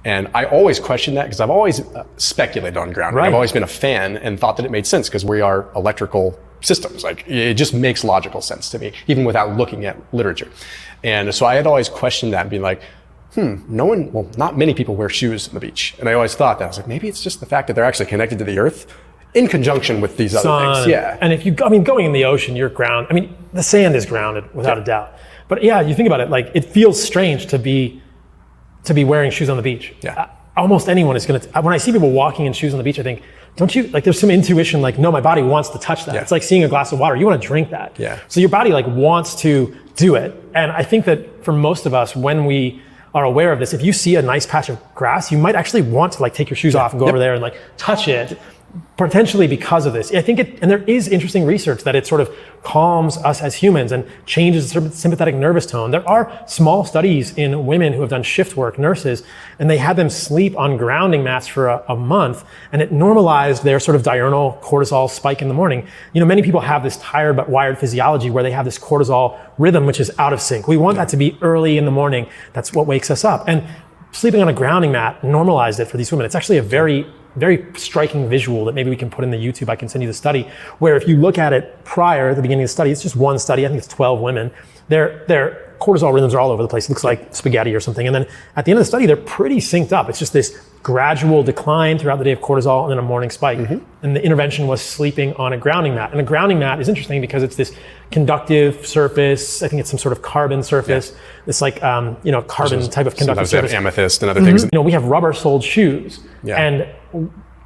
And I always questioned that because I've always speculated on grounding. Right. I've always been a fan and thought that it made sense because we are electrical systems. Like, it just makes logical sense to me, even without looking at literature. And so I had always questioned that and been like, not many people wear shoes on the beach. And I always thought that. I was like, maybe it's just the fact that they're actually connected to the earth in conjunction with these other things. Yeah. And if going in the ocean, you're grounded. I mean, the sand is grounded without a doubt. But yeah, you think about it, like, it feels strange to be wearing shoes on the beach. Yeah. Almost anyone is when I see people walking in shoes on the beach, I think, don't you, like, there's some intuition, like, no, my body wants to touch that. Yeah. It's like seeing a glass of water. You want to drink that. Yeah. So your body, like, wants to do it. And I think that for most of us, when we are aware of this, if you see a nice patch of grass, you might actually want to, like, take your shoes off and go over there and, like, touch it, potentially because of this. I think and there is interesting research that it sort of calms us as humans and changes the sympathetic nervous tone. There are small studies in women who have done shift work, nurses, and they had them sleep on grounding mats for a month, and it normalized their sort of diurnal cortisol spike in the morning. You know, many people have this tired but wired physiology where they have this cortisol rhythm, which is out of sync. We want that to be early in the morning. That's what wakes us up. And sleeping on a grounding mat normalized it for these women. It's actually a very striking visual that maybe we can put in the YouTube. I can send you the study, where if you look at it prior to the beginning of the study, it's just one study. I think it's 12 women. Their cortisol rhythms are all over the place. It looks like spaghetti or something. And then at the end of the study, they're pretty synced up. It's just this gradual decline throughout the day of cortisol and then a morning spike. And the intervention was sleeping on a grounding mat. And a grounding mat is interesting because it's this conductive surface. I think it's some sort of carbon surface. Yeah. It's like, carbon type of conductive surface. Sometimes they have amethyst and other things. You know, we have rubber-soled shoes. Yeah. And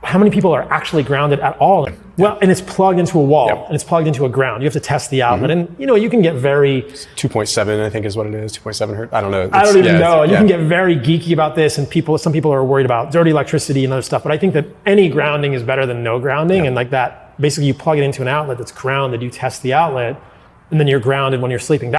how many people are actually grounded at all? Well, and it's plugged into a wall, and it's plugged into a ground. You have to test the outlet, and you can get very 2.7, I think is what it is. 2.7 hertz. I don't know. I don't even know. You can get very geeky about this, and some people are worried about dirty electricity and other stuff. But I think that any grounding is better than no grounding, and like that, basically you plug it into an outlet that's grounded. You test the outlet, and then you're grounded when you're sleeping.